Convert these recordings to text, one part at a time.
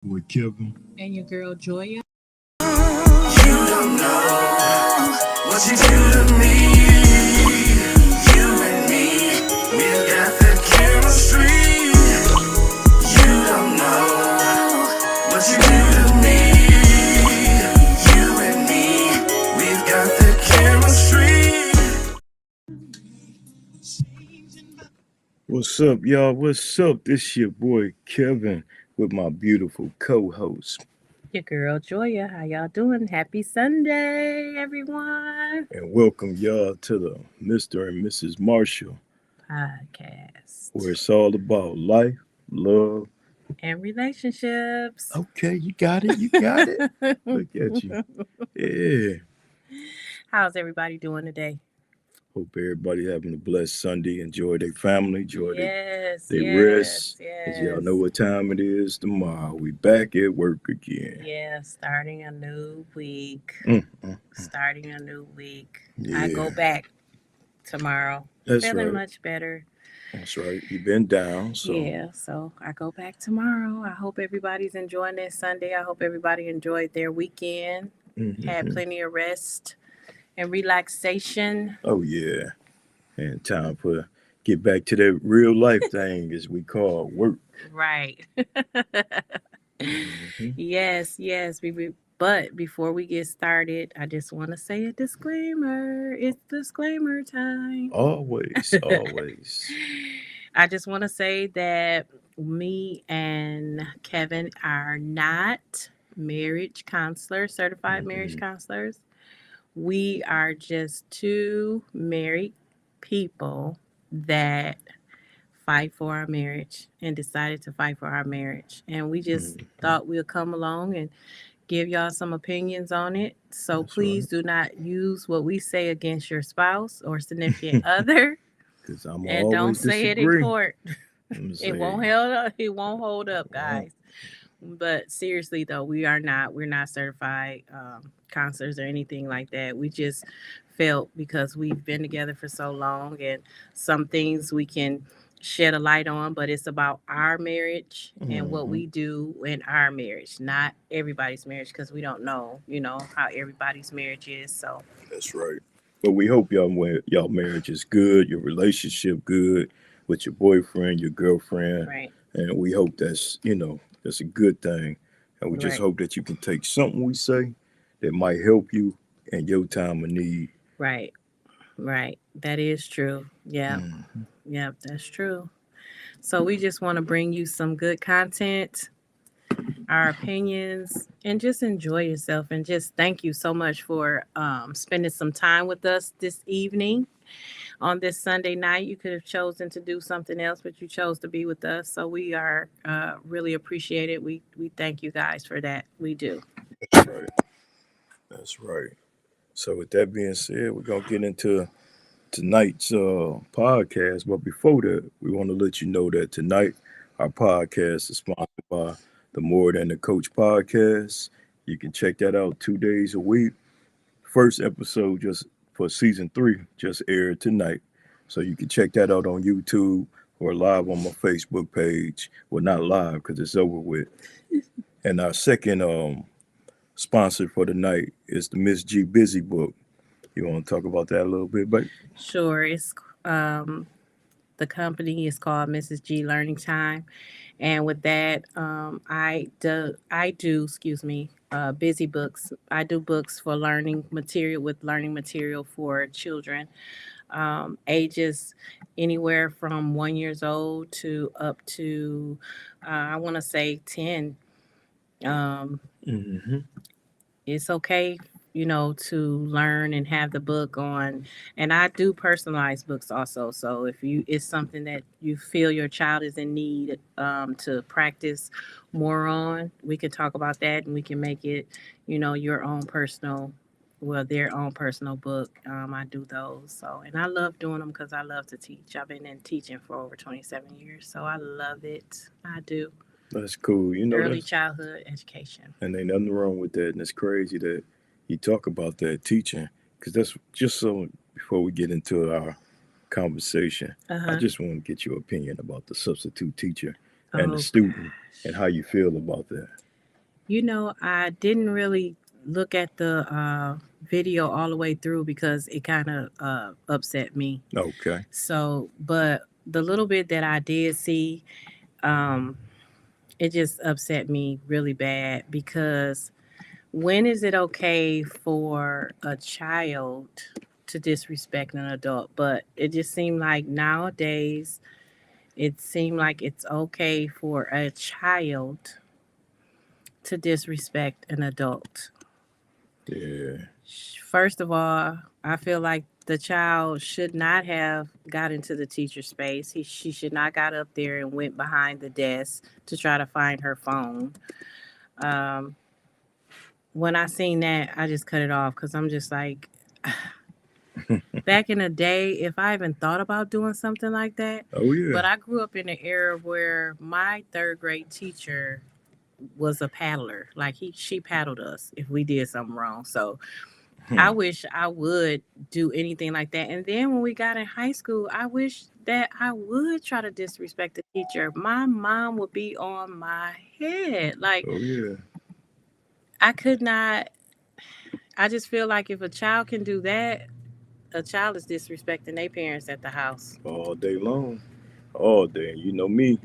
with Kevin. And your girl Joya. You don't know what you do to me. You and me, we've got the chemistry. You don't know what you do to me. You and me, we've got the chemistry. What's up, y'all? What's up? This your boy Kevin with my beautiful co-host. Your girl Joya. How y'all doing? Happy Sunday, everyone. And welcome y'all to the Mr. and Mrs. Marshall, Podcast. where it's all about life, love. And relationships. Okay, you got it. You got it. Look at you. Yeah. How's everybody doing today? Hope everybody having a blessed Sunday. Enjoy their family. Enjoy Yes, their yes, rest. As y'all know what time it is tomorrow. We back at work again. Yeah, starting a new week. Starting a new week. Yeah. I go back tomorrow. That's Feeling right. much better. That's right. You've been down, so Yeah, so I go back tomorrow. I hope everybody's enjoying their Sunday. I hope everybody enjoyed their weekend, had plenty of rest and relaxation. Oh yeah. And time for get back to that real life thing as we call work. Right. Mhm. Yes. But before we get started, I just want to say a disclaimer. It's disclaimer time. Always, always. I just want to say that me and Kevin are not marriage counselors, certified marriage Mhm. counselors. We are just two married people that fight for our marriage and decided to fight for our marriage. And we just thought we'll come along and give y'all some opinions on it. So That's please right. do not use what we say against your spouse or significant other, Because I'm and don't always say it in disagree. court. I'm It saying, won't hold up. It won't hold up, well, guys. But seriously though, we're not certified counselors or anything like that. We just felt because we've been together for so long and some things we can shed a light on, but it's about our marriage and what mhm. we do in our marriage, not everybody's marriage, because we don't know, how everybody's marriage is. So That's right. But we hope y'all marriage is good, your relationship good with your boyfriend, your girlfriend, right, and we hope that's a good thing. And we just right, hope that you can take something we say that might help you in your time of need. right, right. That is true. Yeah, Mm. yeah, that's true. So we just want to bring you some good content, our opinions, and just enjoy yourself. And just thank you so much for spending some time with us this evening on this Sunday night. You could have chosen to do something else, but you chose to be with us. So we are really appreciated. We thank you guys for that. We do. That's right. That's right. So with that being said, we're gonna get into tonight's podcast. But before that, we want to let you know that tonight our podcast is sponsored by the More Than the Coach podcast. You can check that out 2 days a week. First episode just for season 3 just aired tonight. So you can check that out on YouTube or live on my Facebook page. Well, not live because it's over with. And our second sponsor for the night is the Miss G Busy book. You want to talk about that a little bit, but Sure. It's the company is called Mrs. G Learning Time, and with that, excuse me, busy books. I do books for learning material for children, ages anywhere from 1 years old to up to I want to say 10. Um, hmm it's okay, to learn and have the book on. And I do personalized books also. So if you it's something that you feel your child is in need to practice more on, we can talk about that and we can make it, your own personal. Well, their own personal book. I do those. So, and I love doing them because I love to teach. I've been in teaching for over 27 years. So I love it. I do. that's cool. Early That's childhood education. and ain't nothing wrong with that. And it's crazy that you talk about that teaching because that's just so. Before we get into our conversation, Uh I huh. just want to get your opinion about the substitute teacher and the Oh, student and how you feel about that. I didn't really look at the video all the way through because it kind of upset me. Okay. So, but the little bit that I did see, um, it just upset me really bad because when is it okay for a child to disrespect an adult? But it just seemed like nowadays, it seemed like it's okay for a child to disrespect an adult. Yeah. First of all, I feel like the child should not have got into the teacher space. She should not got up there and went behind the desk to try to find her phone. Um, when I seen that, I just cut it off because I'm just like, back in the day, if I even thought about doing something like that, Oh yeah. but I grew up in an era where my third grade teacher was a paddler. Like she paddled us if we did something wrong. So I Hmm. wish I would do anything like that. And then when we got in high school, I wish that I would try to disrespect the teacher. My mom would be on my head. Like Oh yeah. I could not. I just feel like if a child can do that, a child is disrespecting their parents at the house. All day long. All day. You know me.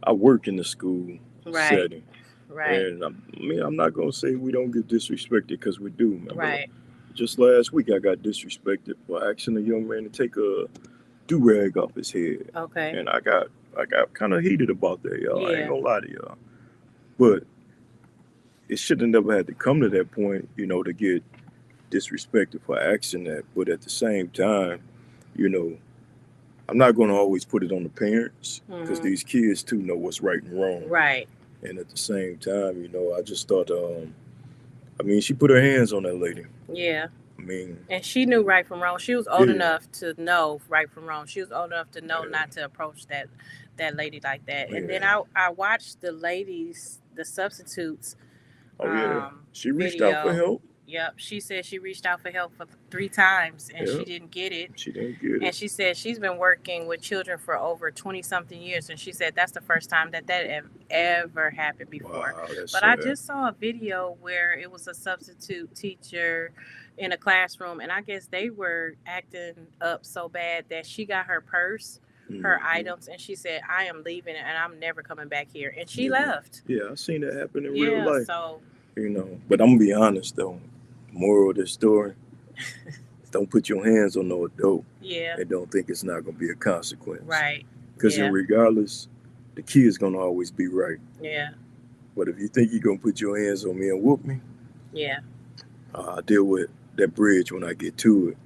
I work in the school Right, setting, right, and I'm not gonna say we don't get disrespected because we do. Remember, right. just last week I got disrespected for asking a young man to take a do rag off his head, Okay. and I got kind of heated about that, y'all. I ain't Yeah, gonna lie to y'all, but it should have never had to come to that point, to get disrespected for asking that. But at the same time, you know, I'm not gonna always put it on the parents because hmm, these kids too know what's right and wrong. right. And at the same time, I just thought, she put her hands on that lady. Yeah. I mean, And she knew right from wrong. She was old yeah, enough to know right from wrong. She was old enough to know yeah, not to approach that lady like that. And then yeah. I watched the substitutes Oh, yeah. She reached out for video. help. Yep, she said she reached out for help for 3 times and Yeah, she didn't get it. she didn't get And it. she said she's been working with children for over 20 something years. And she said that's the first time that ever happened before. Wow, that's But I sad. just saw a video where it was a substitute teacher in a classroom. And I guess they were acting up so bad that she got her purse, her Hmm. items, and she said, I am leaving and I'm never coming back here. And she Yeah, left. yeah. I seen that happen in real Yeah, life. so, But I'm gonna be honest though. Moral of the story: don't put your hands on no adult yeah, and don't think it's not gonna be a consequence. right. Because Yeah, regardless, the kid's gonna always be right. yeah, But if you think you're gonna put your hands on me and whoop me, yeah, I'll deal with that bridge when I get to it.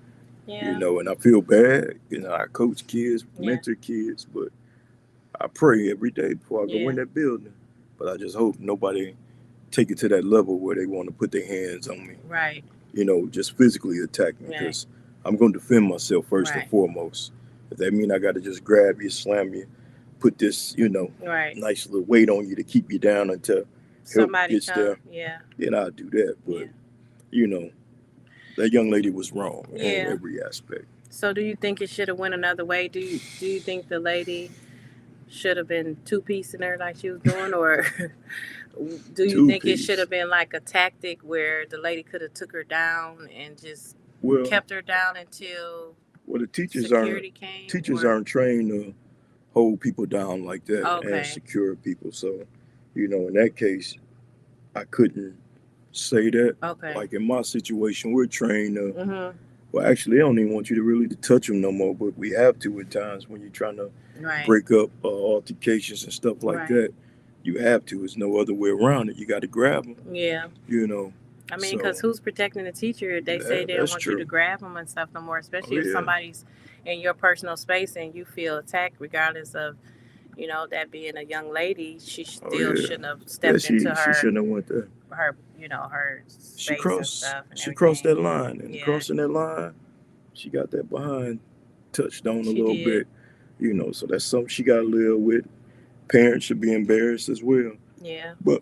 yeah, And I feel bad. I coach kids, yeah, mentor kids, but I pray every day before I go yeah, in that building. But I just hope nobody take it to that level where they want to put their hands on me, right, just physically attack me right, because I'm going to defend myself first and right, foremost. If that mean I got to just grab you, slam you, put this, right. nice little weight on you to keep you down until help Somebody gets come, there, yeah, then I'll do that. yeah, But, you know, that young lady was wrong in yeah. every aspect. So do you think it should have went another way? Do you think the lady should have been two piecing her like she was doing, or do you Two think it should piece. have been like a tactic where the lady could have took her down and just Well, kept her down until the security came? teachers Or aren't trained to hold people down like that and okay, secure people. So, in that case, I couldn't say that. okay, Like in my situation, we're trained to. mhm, Well, actually, they don't even want you to really to touch them no more, but we have to at times when you're trying to right, break up altercations and stuff like right, that. You have to. There's no other way around it. You got to grab them. yeah. You know. I mean, because So who's protecting the teacher? They say they don't that's want you to true. grab them and stuff no more, Oh especially if yeah. somebody's in your personal space and you feel attacked, regardless of, that being a young lady. She Oh still yeah. shouldn't have Yeah. stepped into She her, shouldn't have went there. her She space and crossed. stuff and She crossed everything. that line, and Yeah, crossing that line, she got that behind touched on a she little did. bit. So that's something she got to live with. Parents should be embarrassed as well. Yeah. But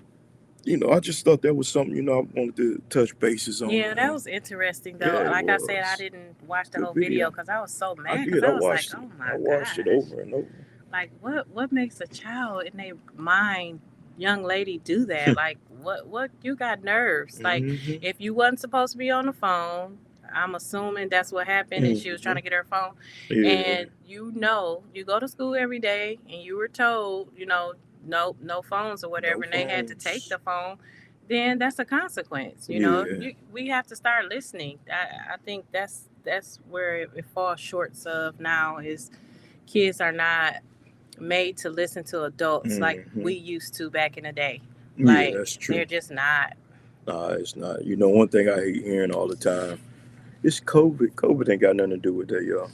I just thought that was something I wanted to touch bases on. Yeah, that was interesting though. Yeah, it Like I said, I was didn't watch the good whole video video. because I was so I mad because did. I was like, oh I my watched it gosh. over and over. Like what makes a child in their mind, young lady, do that? Like What you got nerves? Like Mm-hmm. if you wasn't supposed to be on the phone, I'm assuming that's what happened, and she was trying Mm-hmm. to get her phone. Yeah. And you go to school every day, and you were told, no phones or No whatever, and they had to take phones. the phone. Then that's a consequence. Yeah. We have to start listening. I think that's where it falls short of now is kids are not made to listen to adults like Mm-hmm. we used to back in the day. Yeah, Like that's they're true. just not. Nah, it's not. You know, one thing I hate hearing all the time, it's COVID. COVID ain't got nothing to do with that, y'all.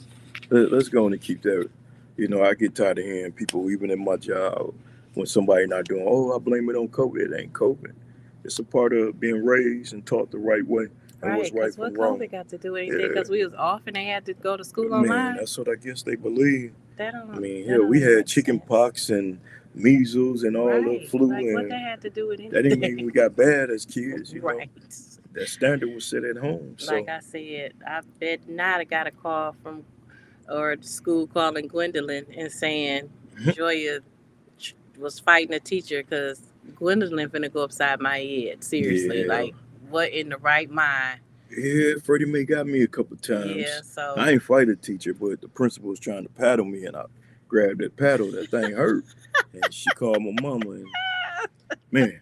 Let's go on and keep that. You know, I get tired of hearing people, even in my job, when somebody not doing, oh, I blame it on COVID. It ain't COVID. It's a part of being raised and taught the right way and what's Right, right because from what wrong. COVID got to do anything? Yeah, Because we was off and they had to go to school man, online. that's what I guess they believe. That I don't mean, that hell, don't we even had make chicken sense. pox and measles and all the Right, flu, like what and that had to do with that didn't mean anything? we got bad as kids, you know. Right. That standard was set at home. Like So, I said, I bet not I got a call from or the school calling Gwendolyn and saying Joya was fighting a teacher because Gwendolyn finna go upside my head. Seriously, yeah, like what in the right mind? yeah, Freddie Mae got me a couple Yeah, times. I so ain't fight a teacher, but the principal was trying to paddle me, and I grabbed that paddle. That thing hurt, and she called my mama, and man,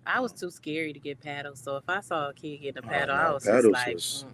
I was too scary to get paddled. So if I saw a kid getting a oh paddle, I no, was just paddles like, was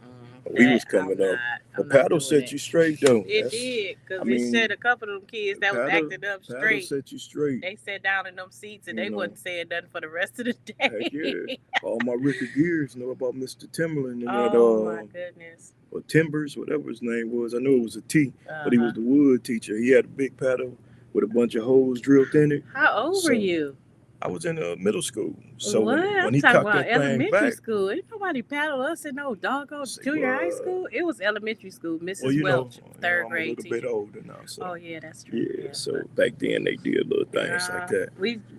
we that was coming up. A I'm not paddle doing set it. you straight though. It That's, did, I cause it mean, said a couple of them kids that was paddle acting up paddle straight. set you straight. They sat down in them seats and You they know, wasn't saying nothing for the rest of the heck yeah. day. All my Ricker Gears know about Mr. Timberland and that Oh my goodness. or Timbers, whatever his name was. I knew it was a T, Uh but he huh. was the wood teacher. He had a big paddle with a bunch of holes drilled in it. How old were So you? I was in middle school. So What? when I'm he talking cocked about that thing elementary back, school. Ain't nobody paddle us in no doggone say junior high what? school. It was elementary school. Well, Mrs. Welch, third I'm a grade little bit teacher. older now, so Oh yeah, that's true. yeah. Yeah, So but back then they did little things like that.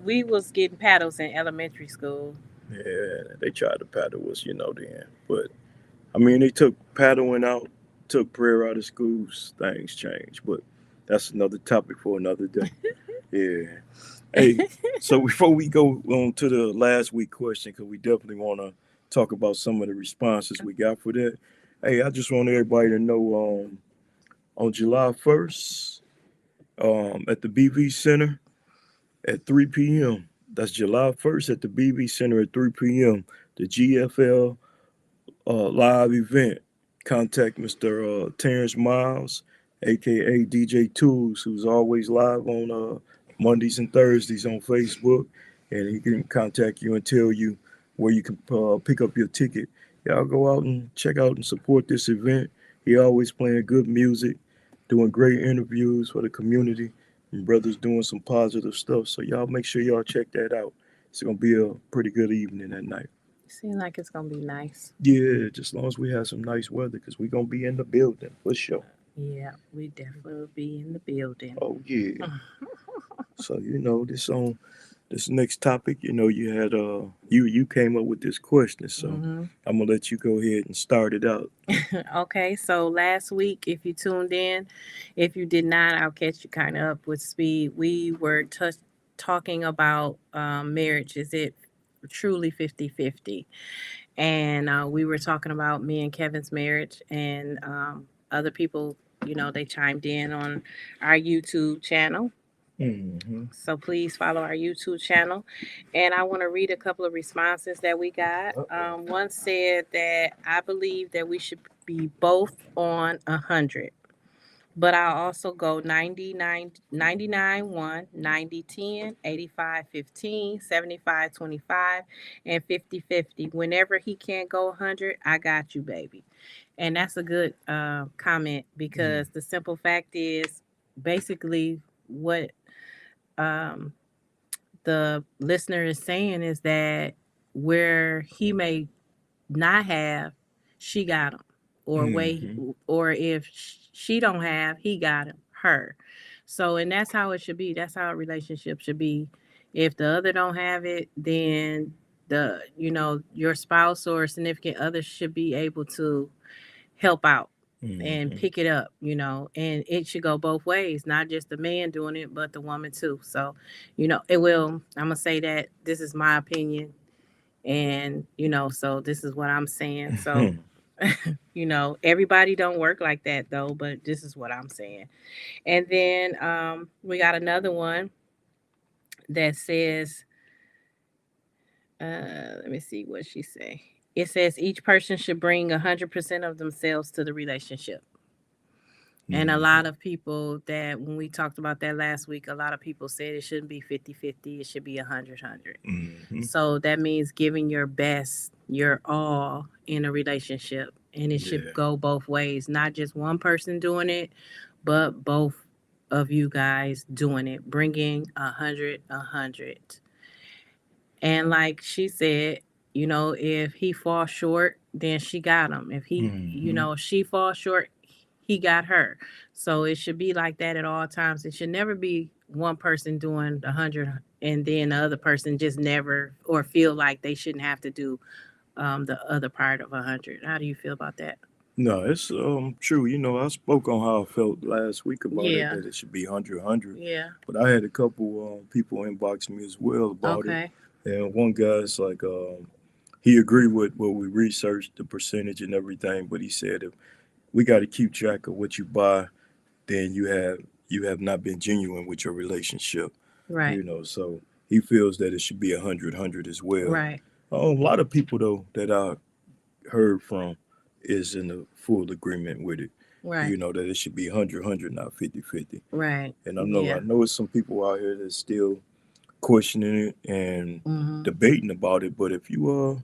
we was getting paddles in elementary school. Yeah, they tried to paddle us, then. But I mean, they took paddling out, took prayer out of schools. Things changed, but that's another topic for another day. Yeah. Hey, so before we go on to the last week question, because we definitely want to talk about some of the responses we got for that. Hey, I just want everybody to know on July 1st at the BV Center at 3 p.m. That's July 1st at the BV Center at 3 p.m. The GFL live event. Contact Mr. Terrence Miles, aka DJ Tools, who's always live on Mondays and Thursdays on Facebook, and he can contact you and tell you where you can pick up your ticket. Y'all go out and check out and support this event. He always playing good music, doing great interviews for the community, and brothers doing some positive stuff. So y'all make sure y'all check that out. It's gonna be a pretty good evening that night. Seems like it's gonna be nice. Yeah, just as long as we have some nice weather, because we're gonna be in the building for sure. Yeah, we definitely will be in the building. Oh yeah. So this next topic, you had you came up with this question, so Hmm. I'm gonna let you go ahead and start it out. Okay, so last week, if you tuned in, if you did not, I'll catch you kind of up with speed. We were talking about marriage. Is it truly 50-50? And we were talking about me and Kevin's marriage, and other people, they chimed in on our YouTube channel. Mm-hmm. So please follow our YouTube channel. And I want to read a couple of responses that we got. Uh-oh. One said that I believe that we should be both on 100. But I'll also go 99 1, 90 10, 85 15, 75 25, and 50-50. Whenever he can't go 100, I got you, baby. And that's a good comment Mm-hmm. because the simple fact is basically what um, the listener is saying is that where he may not have, she got him, or way, Mm-hmm. or if she don't have, he got him, her. So, and that's how it should be. That's how a relationship should be. If the other don't have it, then your spouse or significant other should be able to help out. and Hmm. pick it up, and it should go both ways, not just the man doing it, but the woman too. So, it will. I'm gonna say that this is my opinion, and so this is what I'm saying. So, everybody don't work like that though, but this is what I'm saying. And then we got another one that says, let me see what she say. It says each person should bring 100% of themselves to the relationship. And a lot of people that, when we talked about that last week, a lot of people said it shouldn't be 50-50, it should be 100-100. Hmm. So that means giving your best, your all in a relationship. And it should Yeah. go both ways, not just one person doing it, but both of you guys doing it, bringing 100-100. And like she said, if he falls short, then she got him. If Hmm. she falls short, he got her. So it should be like that at all times. It should never be one person doing 100 and then the other person just never, or feel like they shouldn't have to do the other part of 100. How do you feel about that? No, it's true. I spoke on how I felt last week about it, Yeah. that it should be 100-100. Yeah. But I had a couple people inbox me as well about it. Okay. And one guy's like, he agreed with what we researched, the percentage and everything, but he said if we got to keep track of what you buy, then you have not been genuine with your relationship. Right. So he feels that it should be 100-100 as well. Right. A lot of people though that I heard from is in a full agreement with it. Right. That it should be 100-100, not 50-50. Right. And I know Yeah. I know it's some people out here that's still questioning it and Mm-hmm. debating about it. But if you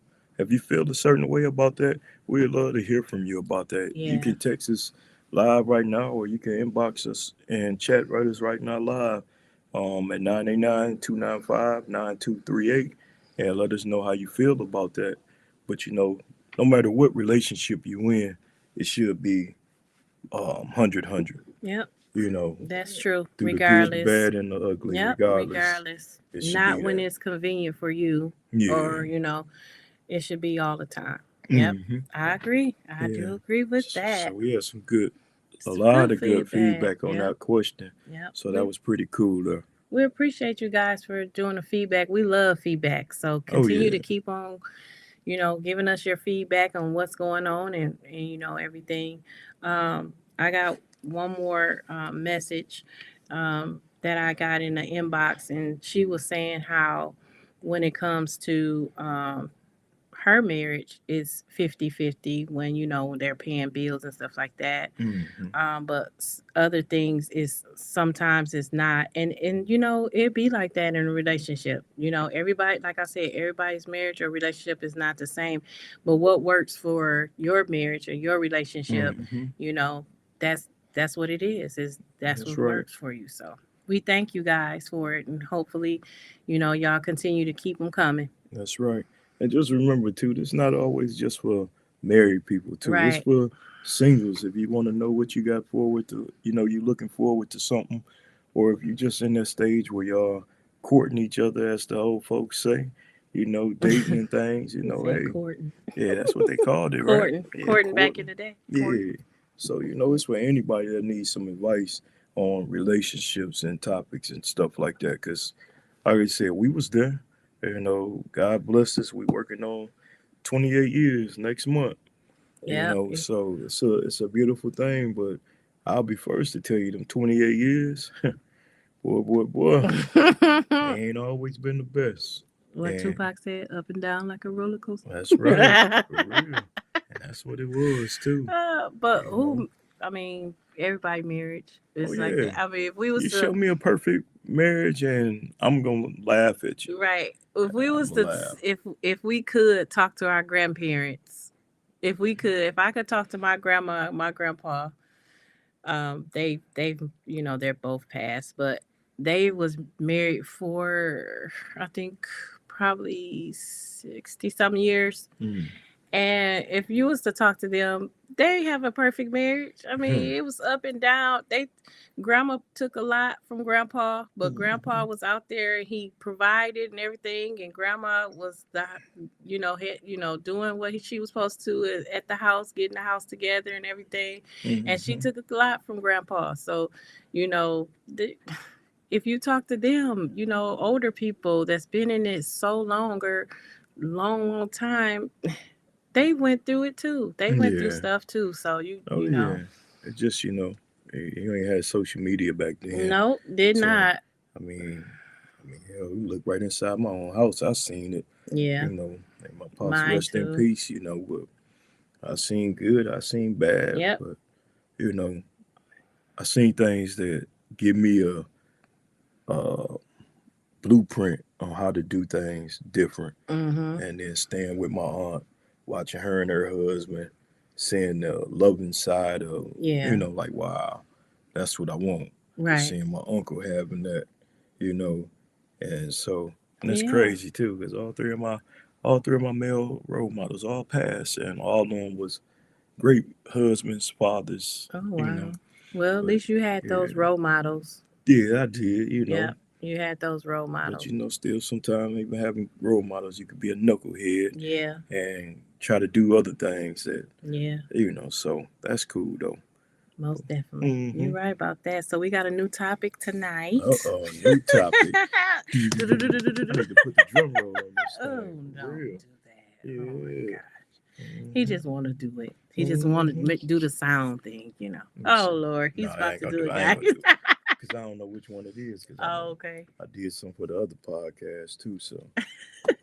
feel a certain way about that, we'd love to hear from you about that. You Yeah. can text us live right now, or you can inbox us and chat right us right now live at 989-295-9238 and let us know how you feel about that. But no matter what relationship you in, it should be 100-100. Yep. You know, That's true. through the good, the Regardless. bad, and the ugly, Yep. regardless, Regardless. it should Not be when that. it's convenient for you, Yeah. or, it should be all the time. Yep. Hmm. I agree. I Yeah. do agree with So that. we had a It's lot good of good feedback. feedback on Yep. that question. Yep. So that was pretty cool there. We appreciate you guys for doing the feedback. We love feedback. So Oh continue yeah. to keep on, giving us your feedback on what's going on, and everything. I got one more message that I got in the inbox, and she was saying how when it comes to her marriage is 50-50 when they're paying bills and stuff like that. Hmm. But other things is sometimes it's not, and it be like that in a relationship. Everybody, like I said, everybody's marriage or relationship is not the same, but what works for your marriage or your relationship, Hmm. you know that's what it is that's That's what right. works for you. So we thank you guys for it, and hopefully y'all continue to keep them coming. That's right. And just remember too, this not always just for married people too. It's Right. for singles. If you want to know what you got forward to, you looking forward to something, or if you just in that stage where y'all courting each other, as the old folks say, dating and things. He said Hey, courting. yeah, that's what they called it, right? Courting. Yeah, Courting back in courting. the day. Courting. Yeah. So it's for anybody that needs some advice on relationships and topics and stuff like that. Cause like I said, we was there. God bless us. We working on 28 years next month. Yep. So it's a beautiful thing. But I'll be first to tell you, them 28 years, boy, they ain't always been the best. What And Tupac said, up and down like a roller coaster. that's right, for real. And that's what it was too. But You know. who? I mean, everybody marriage Oh is like yeah. that. I mean, if we was You to show me a perfect marriage, and I'm gonna laugh at you. right, if we was I'm to gonna laugh. if we could talk to our grandparents, if I could talk to my grandma, my grandpa, they're both passed, but they was married for, I think, probably 60 some years. Mm. And if you was to talk to them, they have a perfect marriage. I mean, it was up and down. Grandma took a lot from grandpa, but grandpa was out there and he provided and everything, and grandma was doing what she was supposed to at the house, getting the house together and everything. And she took a lot from grandpa. So, you know, if you talk to them, older people that's been in it so longer, long time, they went through it too. They went through Yeah. stuff too. So Oh yeah. It's just you ain't had social media back then, no, did so not. I mean, hell, you look right inside my own house. I seen it. Yeah, And my pops mine rest in too. peace. But I seen good. I seen bad. Yep. But you know, I seen things that give me a blueprint on how to do things different, Mhm. and then staying with my aunt, watching her and her husband, seeing the loving side of, Yeah. like, wow, that's what I want. Right. Seeing my uncle having that, you know, and so, and it's Yeah. crazy too, because all three of my male role models all passed, and all of them was great husbands, fathers, Oh wow. Well, at but least you had yeah, those role models. yeah, I did, Yep. You had those role but models. still sometimes even having role models, you could be a knucklehead Yeah. and try to do other things that, Yeah. so that's cool though. Most definitely. You're Mm-hmm. right about that. So we got a new topic tonight. Uh-oh, new topic. I need to put the drum roll on this Oh, thing. For don't real. do that. Oh my Yeah. gosh. He Mm-hmm. just want to do it. He just want to do the sound thing. Oh Lord, No, he's I about ain't to gonna do do. it, I ain't guys. gonna do. Because I don't know which one it is. Because Oh, okay. I did some for the other podcast too. So I ain't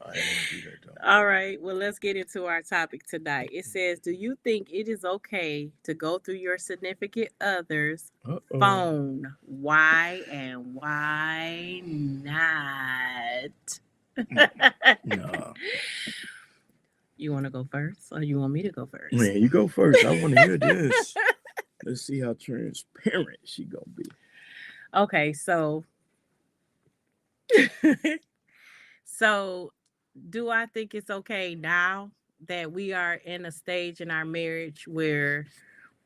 gonna do that though. All right. Well, let's get into our topic tonight. It says, "Do you think it is okay to go through your significant other's Uh-oh. phone? Why and why not?" Nah. You want to go first, or you want me to go first? Man, you go first. I want to hear this. Let's see how transparent she gonna be. Okay, so so do I think it's okay now that we are in a stage in our marriage where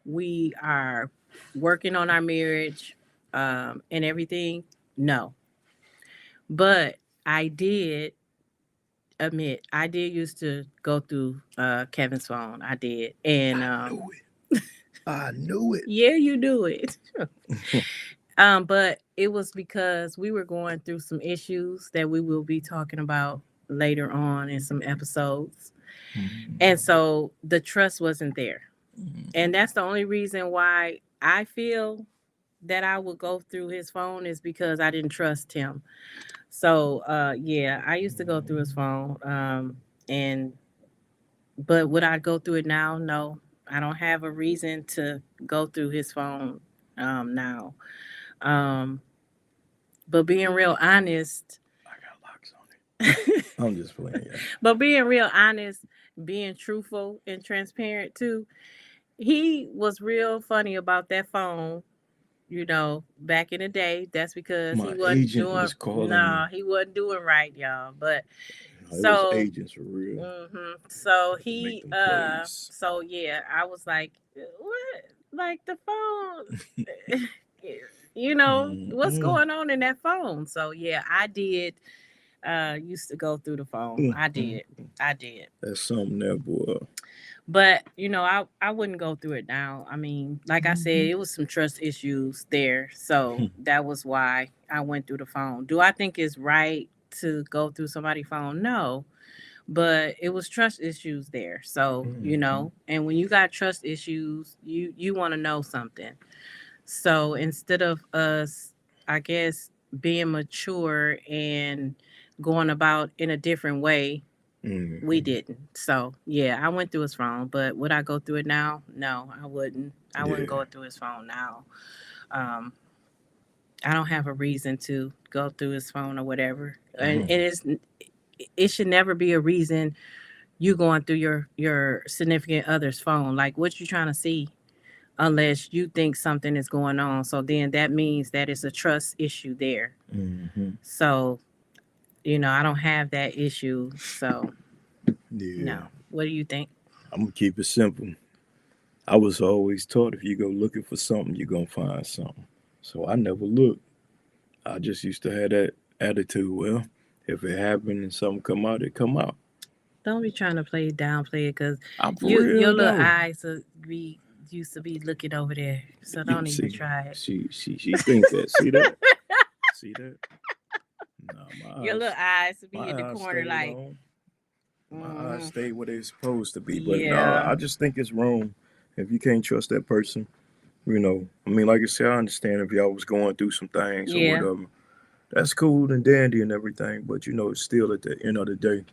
we are working on our marriage and everything? No. But I did admit I did used to go through Kevin's phone. I did. And I knew it. I knew it. yeah, you do it. But it was because we were going through some issues that we will be talking about later on in some episodes. And so the trust wasn't there. And that's the only reason why I feel that I would go through his phone is because I didn't trust him. So yeah, I used to go through his phone. And but would I go through it now? No. I don't have a reason to go through his phone now. Um, but being real honest, I got locks on it. I'm just playing, yeah. but being real honest, being truthful and transparent too, he was real funny about that phone. Back in the day, that's because he My wasn't agent doing. was calling me. No, he wasn't doing right, y'all. But No, it was so, agents for real. so Had to make he, them plays. so yeah, I was like, what? Like the phone, what's Mm-mm. going on in that phone? So yeah, I did. Used to go through the phone. I Mm-mm. did. I did. That's something there, boy. But I wouldn't go through it now. I mean, like I said, it was some trust issues there, so that was why I went through the phone. Do I think it's right to go through somebody's phone? No, but it was trust issues there. So and when you got trust issues, you want to know something. So instead of us, I guess, being mature and going about in a different way, we Mm-hmm. didn't. So yeah, I went through his phone, but would I go through it now? No, I wouldn't. I wouldn't Yeah. go through his phone now. Um, I don't have a reason to go through his phone or whatever, and Mm. it should never be a reason you going through your significant other's phone. Like, what you trying to see? Unless you think something is going on, so then that means that it's a trust issue there. Mm-hmm. So I don't have that issue. So Yeah. no. What do you think? I'm gonna keep it simple. I was always taught if you go looking for something, you're gonna find something. So I never looked. I just used to have that attitude. Well, if it happened and something come out, it come out. Don't be trying to downplay it, because I'm for real your little though. eyes be used to be looking over there. So You don't even see, try it. she think that. See that? See that? Nah, Your little eyes be in the my eyes corner stayed like, on. My eyes mm, stay where they're supposed to be. But no, yeah, I just think it's wrong if you can't trust that person. I mean, like I said, I understand if y'all was going through some things or yeah, whatever. That's cool and dandy and everything, but still at the end of the day,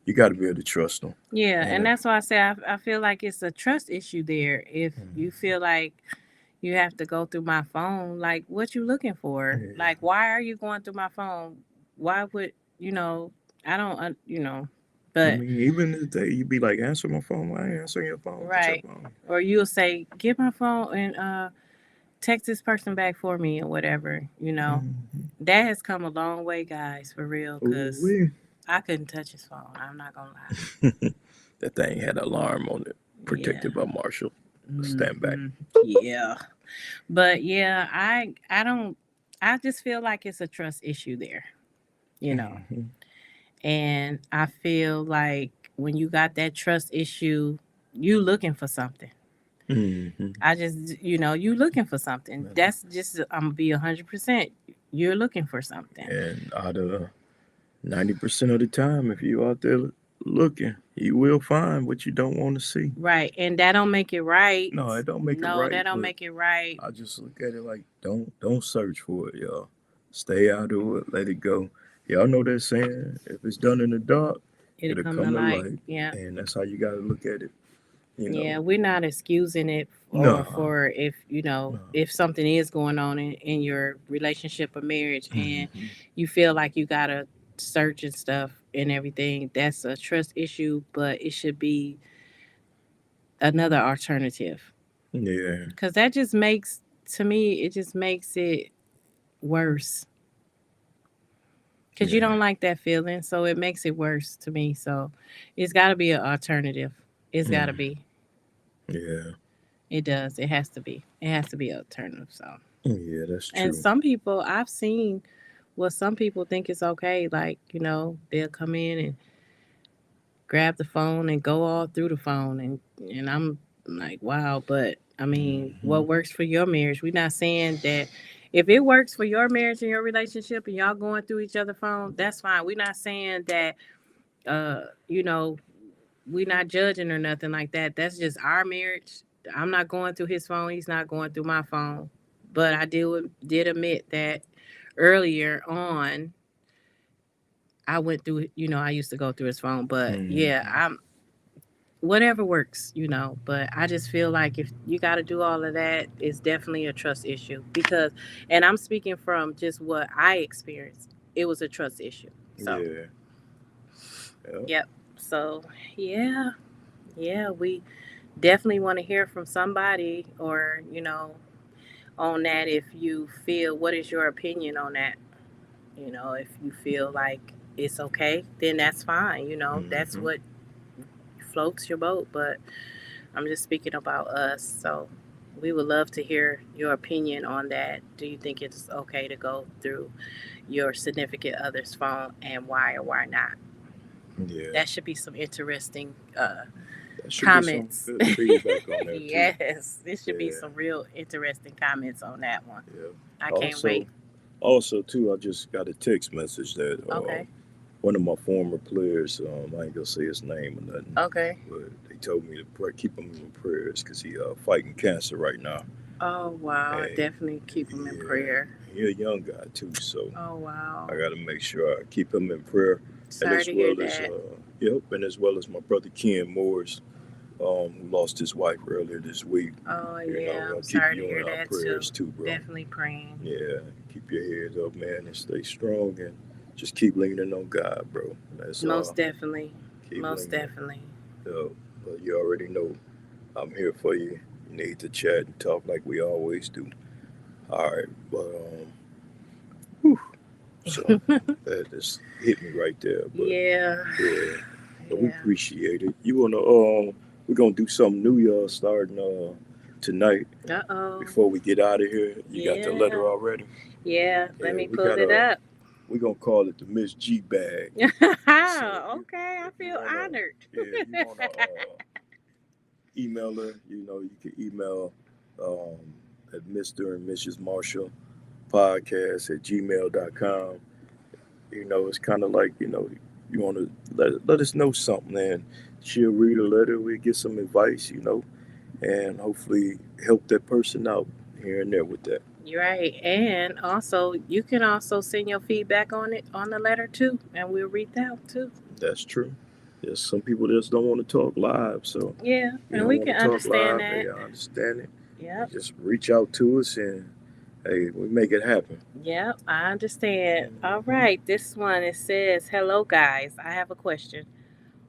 you got to be able to trust them. yeah. And And that's why I say I feel like it's a trust issue there. If you feel like you have to go through my phone, like, what you looking for? yeah. Like, why are you going through my phone? Why would I don't I but mean, even today, you be like, answer my phone. I ain't answering your phone. Get your right. phone. Or you'll say, get my phone and text this person back for me or whatever. Mm-hmm. That has come a long way, guys, for real, Ooh, because wee. I couldn't touch his phone. I'm not gonna lie. That thing had an alarm on it, Yeah. protected by Marshall. Stand back. Hmm. Yeah. But yeah, I don't I just feel like it's a trust issue there, you know. Mm-hmm. And I feel like when you got that trust issue, you looking for something. Mm-hmm. I just, you looking for something. That's just, I'm gonna be 100%. You're looking for something. And out of 90% of the time, if you out there looking, you will find what you don't want to see. Right. And that don't make it right. No, it don't make it No, right, that don't but make it right. I just look at it like don't search for it, y'all. Stay out of it, let it go. Y'all know that saying, if it's done in the dark, It'll it'll come to come to light. light. Yeah. And that's how you gotta look at it, you know. Yeah. We're not excusing it or No, for if, no. if something is going on in your relationship or marriage and Hmm. you feel like you gotta search and stuff and everything, that's a trust issue, but it should be another alternative. Yeah, Because that just makes, to me, it just makes it worse. Because you yeah, don't like that feeling. So it makes it worse to me. So it's got to be an alternative. It's got to mm, be. yeah, It does. It has to be. It has to be an alternative. So, yeah, that's and true. some people, I've seen what some people think is okay. Like, they'll come in and grab the phone and go all through the phone. And I'm like, wow. But I mean, Hmm. what works for your marriage? We're not saying that if it works for your marriage and your relationship and y'all going through each other's phone, that's fine. We're not saying that, uh, you know, we're not judging or nothing like that. That's just our marriage. I'm not going through his phone. He's not going through my phone. But I did admit that earlier on, I went through, I used to go through his phone. But yeah, Hmm. I'm whatever works. But I just feel like if you got to do all of that, it's definitely a trust issue because, and I'm speaking from just what I experienced, it was a trust issue. So Yeah, yeah. yep. So yeah, yeah, we definitely want to hear from somebody, or on that. If you feel, what is your opinion on that? If you feel like it's okay, then that's fine. That's Hmm. what floats your boat. But I'm just speaking about us. So we would love to hear your opinion on that. Do you think it's okay to go through your significant other's phone, and why or why not? Yeah, That should be some interesting that should be some comments. good feedback on there too. Yes, it should be Yeah, some real interesting comments on that one. yeah. I can't Also, wait. also too, I just got a text message that Okay. one of my former players, I ain't gonna say his name or nothing, Okay. but they told me to keep him in prayers because he fighting cancer right now, Oh, wow. and Definitely keep them in yeah, prayer. he a young guy too, so Oh, wow. I gotta make sure I keep him in prayer, and Sorry as to hear well as that. and as well as my brother Ken Morris, who lost his wife earlier this week. Oh, You know, yeah. I'm I'll keep sorry to you in hear our that too. prayers too, bro. Definitely praying. Yeah, keep your head up, man, and stay strong, and just keep leaning on God, bro. That's Most all. definitely. Keep Most leaning. definitely. But you already know I'm here for you. You need to chat and talk like we always do. All right, but whew, so that just hit me right there. But Yeah. yeah, but we Yeah. appreciate it. You wanna we're gonna do something new, y'all, starting tonight. Uh-oh. Before we get out of here, you got the Yeah. letter already. Yeah. Let Yeah, me we pull got it up. we're gonna call it the Miss G bag. Okay. So I if you feel wanna, honored. yeah, if you wanna email her, you can email um, at Mr. and Mrs. Marshall podcast at gmail.com. It's kind of like, you want to let us know something, and she'll read a letter. We get some advice, and hopefully help that person out here and there with that. You're right. And also, you can also send your feedback on it on the letter too, and we'll read that out too. That's true. There's some people that just don't want to talk live, so Yeah, you and don't we want can to talk understand live. that. Hey, I understand it. Yep. Just reach out to us, and hey, we make it happen. Yep, I understand. All Hmm. right, this one it says, "Hello guys, I have a question.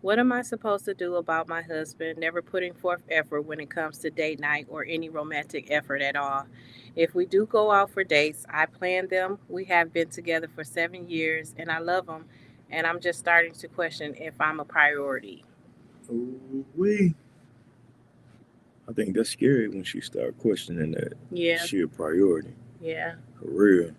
What am I supposed to do about my husband never putting forth effort when it comes to date night or any romantic effort at all? If we do go out for dates, I plan them. We have been together for 7 years and I love him, and I'm just starting to question if I'm a priority." Ooh wee. I think that's scary when she start questioning that Yeah, she a priority. yeah. For real.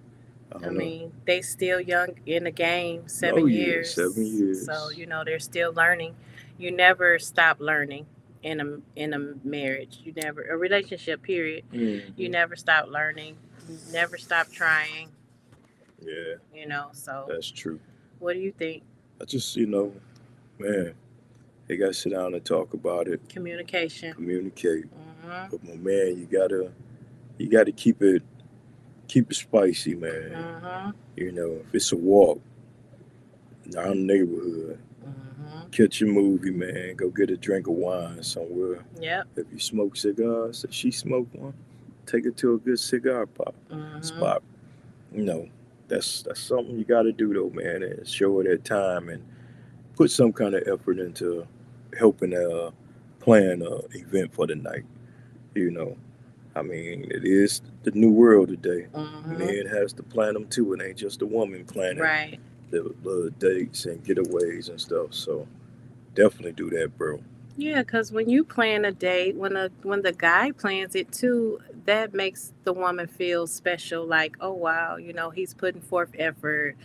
I I don't know. mean, they still young in the game, Oh seven yeah, 7 years. So, years. they're still learning. You never stop learning in a marriage. You never a relationship period. You Hmm. never stop learning. You never stop trying, Yeah, So, that's true. what do you think? I just, man, they got to sit down and talk about it, Communication. communicate. Mhm. But my man, you gotta keep it spicy, man. Mhm. If it's a walk down the neighborhood, Mhm. catch a movie, man. Go get a drink of wine somewhere. Yep. If you smoke cigars, if she smoke one, take her to a good cigar Mhm. spot. You know, that's something you got to do though, man, and show her that time and put some kind of effort into helping plan a event for the night. You know, I mean, it is the new world today. Mhm. Men has to plan them too. It ain't just a woman planning Right. the dates and getaways and stuff. So definitely do that, bro. Yeah, because when you plan a date, when the guy plans it too, that makes the woman feel special. Like, oh wow, he's putting forth effort,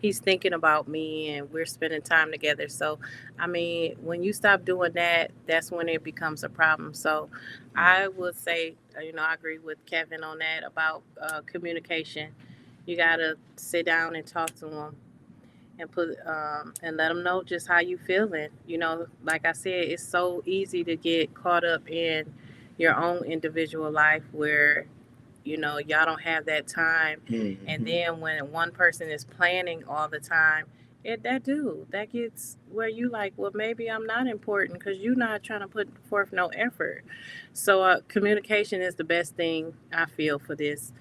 he's thinking about me, and we're spending time together. So, I mean, when you stop doing that, that's when it becomes a problem. So, I would say, I agree with Kevin on that about communication. You gotta sit down and talk to him and and let them know just how you feeling. Like I said, it's so easy to get caught up in your own individual life where y'all don't have that time, and Mm-hmm. then when one person is planning all the time, that gets where you like, well, maybe I'm not important because you're not trying to put forth no effort. So communication is the best thing I feel for this.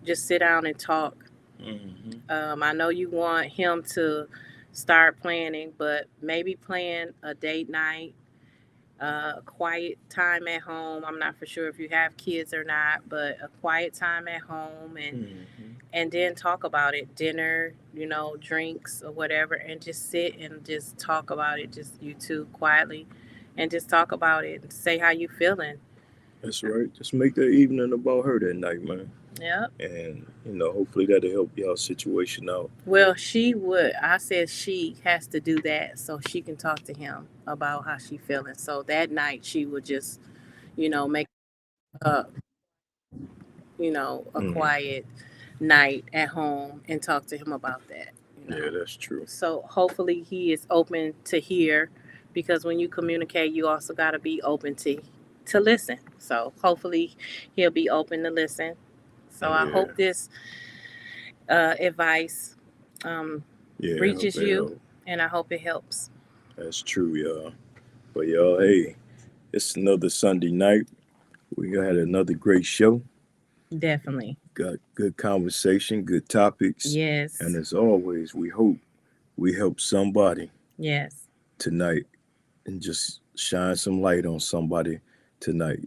Just sit down and talk. Mm-hmm. I know you want him to start planning, but maybe plan a date night, a quiet time at home. I'm not for sure if you have kids or not, but a quiet time at home, Mm-hmm. and then talk about it. Dinner, drinks or whatever, and just sit and just talk about it. Just you two quietly, and just talk about it and say how you feeling. That's right. Just make that evening about her that night, man. Yep. And hopefully that'll help y'all situation out. Well, she would. I said she has to do that so she can talk to him about how she feeling. So that night she would just, make a, a Mm. quiet night at home and talk to him about that. Yeah, that's true. So hopefully he is open to hear, because when you communicate, you also got to be open to listen. So hopefully he'll be open to listen. So I Yeah, hope this advice um, yeah. I hope reaches it you, help. and I hope it helps. That's true, y'all. But y'all, hey, it's another Sunday night. We had another great show. Definitely. Got good conversation, good topics, and Yes. as always, we hope we help somebody Yes. tonight and just shine some light on somebody tonight.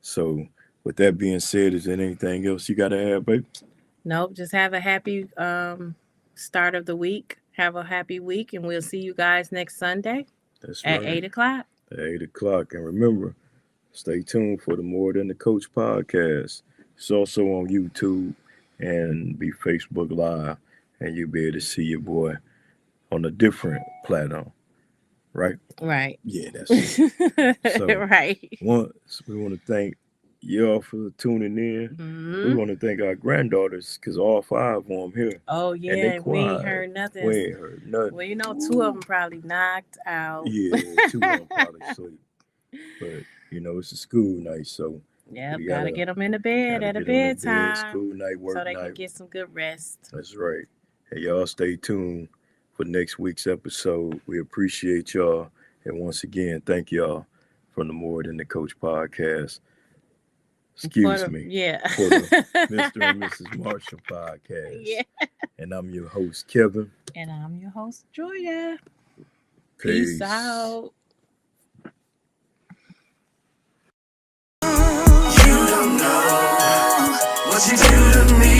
So, with that being said, is there anything else you got to add, babe? Nope. Just have a happy start of the week. Have a happy week, and we'll see you guys next Sunday That's at right. 8 o'clock. at 8 o'clock. And remember, stay tuned for the More Than the Coach podcast. It's also on YouTube and be Facebook Live, and you'll be able to see your boy on a different platform, right? Right. Yeah, that's it. So Right. once we want to thank y'all for tuning in. We Hmm. want to thank our granddaughters because all 5 of them here Oh and they yeah, we ain't quiet. heard nothing. We ain't heard nothing. Well, 2 of them probably knocked out. Yeah, 2 of them probably sleep. But it's a school night, so Yep, we gotta gotta get them in the bed gotta at a get them in bed. bedtime School night, so work they can night. get some good rest. That's right. Hey, y'all stay tuned for next week's episode. We appreciate y'all. And once again, thank y'all from the More Than the Coach podcast. Excuse me. Yeah. For the Mr. and Mrs. Marshall podcast. Yeah. And I'm your host, Kevin. And I'm your host, Joya. Peace. Peace out. You don't know what you do to me.